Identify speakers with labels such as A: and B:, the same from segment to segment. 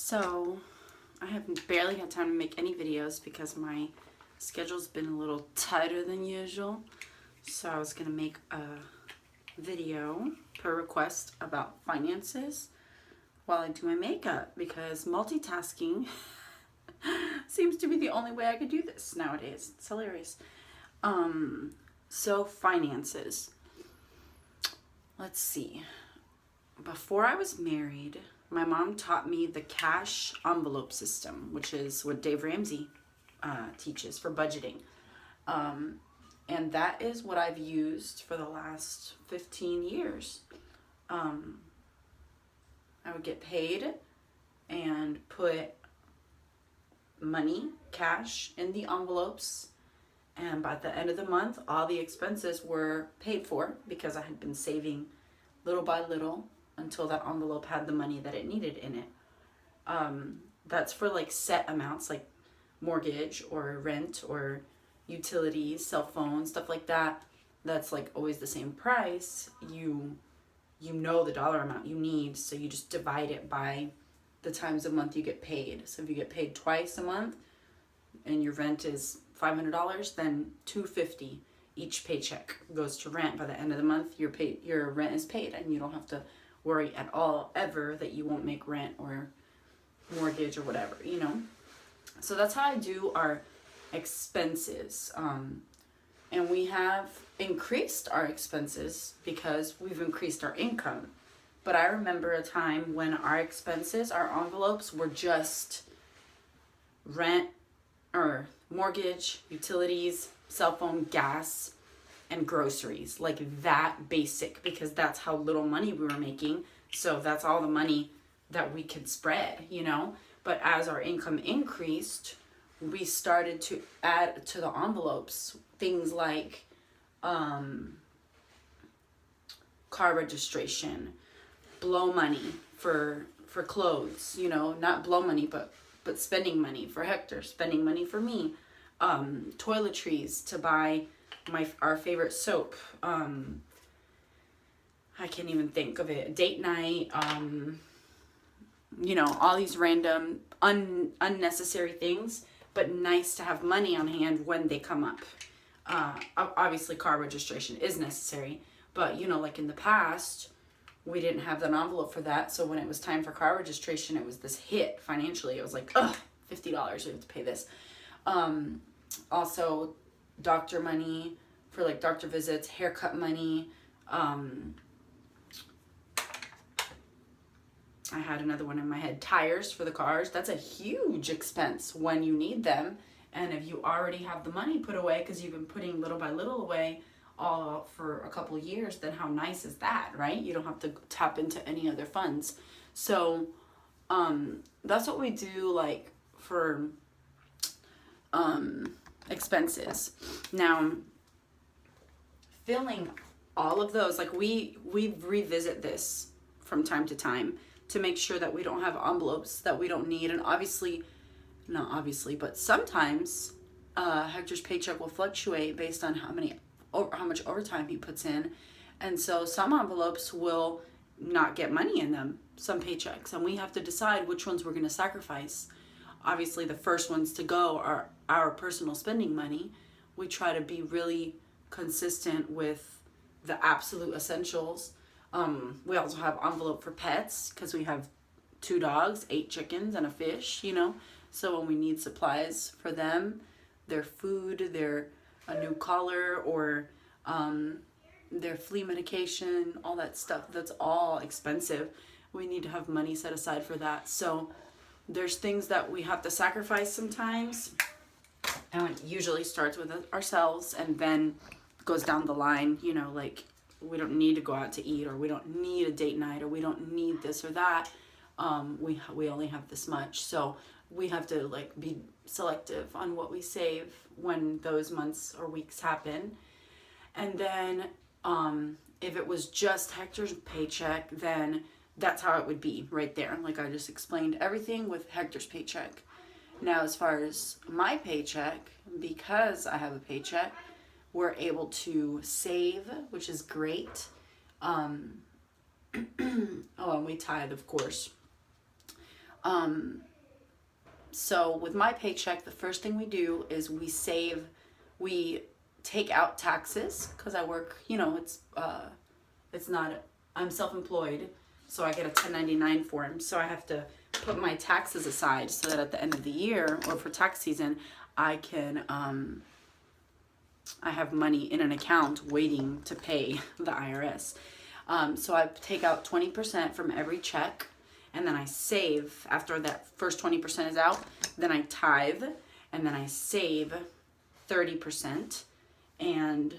A: So I have barely had time to make any videos because my schedule's been a little tighter than usual. So I was going to make a video per request about finances while I do my makeup because multitasking seems to be the only way I could do this nowadays. It's hilarious. So finances. Let's see. Before I was married, my mom taught me the cash envelope system, which is what Dave Ramsey teaches for budgeting. And that is what I've used for the last 15 years. I would get paid and put money, cash, in the envelopes. And by the end of the month, all the expenses were paid for because I had been saving little by little until that envelope had the money that it needed in it. That's for like set amounts like mortgage or rent or utilities, cell phone, stuff like that. That's like always the same price. You know the dollar amount you need, so you just divide it by the times a month you get paid. So if you get paid twice a month and your rent is $500, then $250 each paycheck goes to rent. By the end of the month, your rent is paid, and you don't have to worry at all ever that you won't make rent or mortgage or whatever, you know. So that's how I do our expenses. And we have increased our expenses because we've increased our income. But I remember a time when our expenses, our envelopes were just rent or mortgage, utilities, cell phone, gas, and groceries. Like that basic, because that's how little money we were making. So that's all the money that we could spread, you know. But as our income increased, we started to add to the envelopes things like car registration, blow money for clothes, you know, not blow money, but spending money for Hector, spending money for me, toiletries to buy our favorite soap. I can't even think of it. Date night, you know, all these random unnecessary things, but nice to have money on hand when they come up. Obviously car registration is necessary, but you know, like in the past, we didn't have an envelope for that. So when it was time for car registration, it was this hit financially. It was like, $50, we have to pay this. Also doctor money for like doctor visits, haircut money. I had another one in my head, tires for the cars. That's a huge expense when you need them. And if you already have the money put away because you've been putting little by little away all for a couple years, then how nice is that, right? You don't have to tap into any other funds. So that's what we do like for expenses. Now, filling all of those, like we revisit this from time to time to make sure that we don't have envelopes that we don't need. And not obviously, but sometimes Hector's paycheck will fluctuate based on how much overtime he puts in. And so some envelopes will not get money in them, some paychecks, and we have to decide which ones we're going to sacrifice. Obviously, the first ones to go are our personal spending money. We try to be really consistent with the absolute essentials. We also have envelope for pets because we have 2 dogs, 8 chickens, and a fish, you know. So when we need supplies for them, their food, a new collar, or their flea medication, all that stuff, that's all expensive. We need to have money set aside for that. So there's things that we have to sacrifice sometimes. And it usually starts with ourselves and then goes down the line, you know, like we don't need to go out to eat, or we don't need a date night, or we don't need this or that. We only have this much. So we have to like be selective on what we save when those months or weeks happen. And then if it was just Hector's paycheck, then that's how it would be right there. Like I just explained everything with Hector's paycheck. Now, as far as my paycheck, because I have a paycheck, we're able to save, which is great. Oh, and we tithe, of course. So with my paycheck, the first thing we do is we take out taxes because I work, it's not, I'm self-employed, so I get a 1099 form. So I have to put my taxes aside so that at the end of the year or for tax season, I can, I have money in an account waiting to pay the IRS. So I take out 20% from every check, and then I save after that first 20% is out. Then I tithe, and then I save 30%, and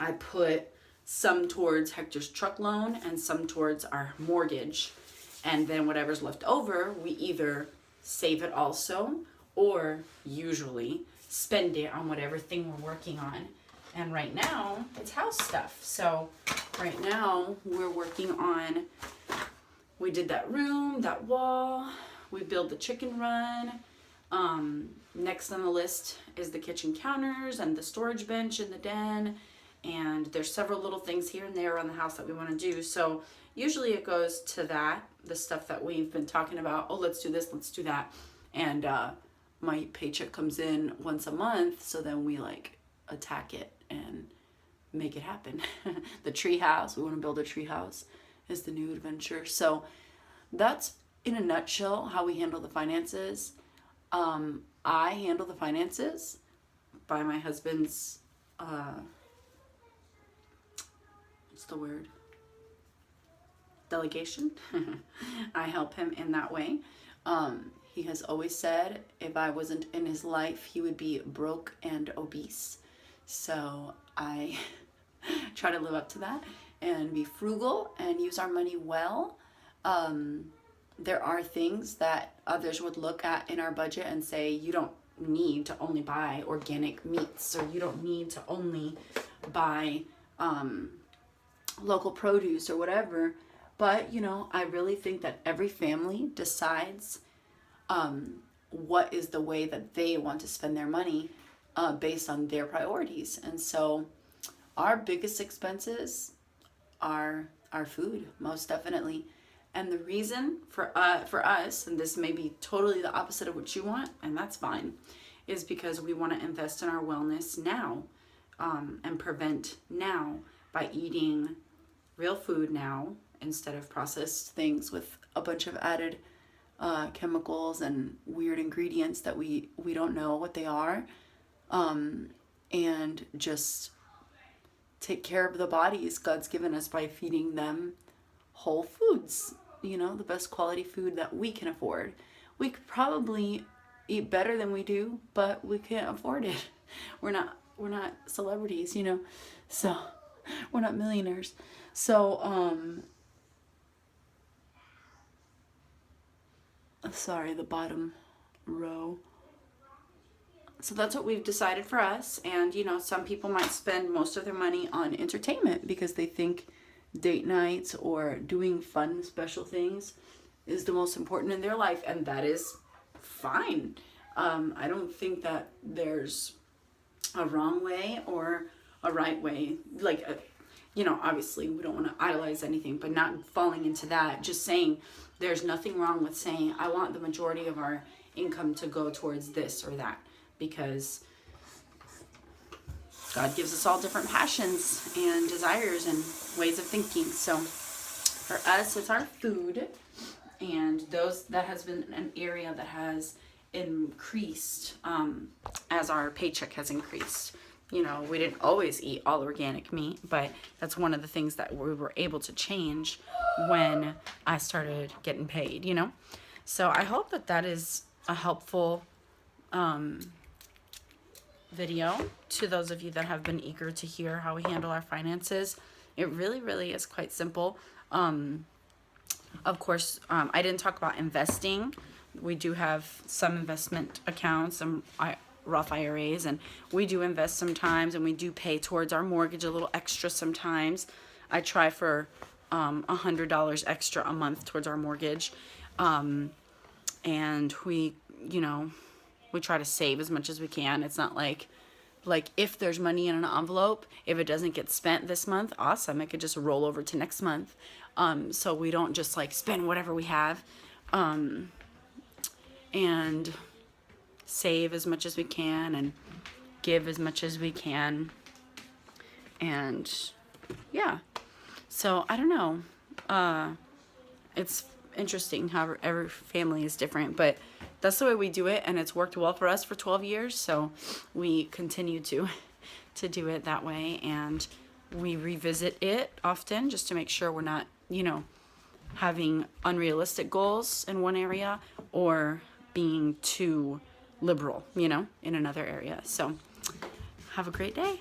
A: I put some towards Hector's truck loan and some towards our mortgage. And then whatever's left over, we either save it also or usually spend it on whatever thing we're working on. And right now, it's house stuff. So right now, we're working on, we did that room, that wall, we built the chicken run. Next on the list is the kitchen counters and the storage bench in the den. And there's several little things here and there around the house that we want to do. So usually it goes to that, the stuff that we've been talking about. Oh, let's do this, let's do that. And my paycheck comes in once a month, so then we like attack it and make it happen. The tree house, we want to build a tree house, is the new adventure. So that's in a nutshell how we handle the finances. I handle the finances by my husband's what's the word? Delegation. I help him in that way. He has always said if I wasn't in his life, he would be broke and obese. So I try to live up to that and be frugal and use our money well. There are things that others would look at in our budget and say, you don't need to only buy organic meats, or you don't need to only buy local produce or whatever. But, I really think that every family decides what is the way that they want to spend their money based on their priorities. And so our biggest expenses are our food, most definitely. And the reason for us, and this may be totally the opposite of what you want, and that's fine, is because we want to invest in our wellness now and prevent now by eating real food now instead of processed things with a bunch of added chemicals and weird ingredients that we don't know what they are, and just take care of the bodies God's given us by feeding them whole foods, the best quality food that we can afford. We could probably eat better than we do, but we can't afford it. We're not celebrities, so we're not millionaires. So sorry, the bottom row. So that's what we've decided for us. And, some people might spend most of their money on entertainment because they think date nights or doing fun, special things is the most important in their life. And that is fine. I don't think that there's a wrong way or a right way. Obviously we don't want to idolize anything, but not falling into that. Just saying there's nothing wrong with saying, I want the majority of our income to go towards this or that, because God gives us all different passions and desires and ways of thinking. So for us, it's our food, and that has been an area that has increased as our paycheck has increased. We didn't always eat all organic meat, but that's one of the things that we were able to change when I started getting paid, So I hope that is a helpful video to those of you that have been eager to hear how we handle our finances. It really, really is quite simple. Of course, I didn't talk about investing. We do have some investment accounts, some Roth IRAs, and we do invest sometimes, and we do pay towards our mortgage a little extra sometimes. I try for $100 extra a month towards our mortgage, and we try to save as much as we can. It's not like if there's money in an envelope, if it doesn't get spent this month, awesome, it could just roll over to next month. So we don't just spend whatever we have. and save as much as we can and give as much as we can. And yeah, so I don't know. It's interesting how every family is different, but that's the way we do it, and it's worked well for us for 12 years. So we continue to do it that way, and we revisit it often just to make sure we're not, having unrealistic goals in one area or being too liberal, in another area. So have a great day.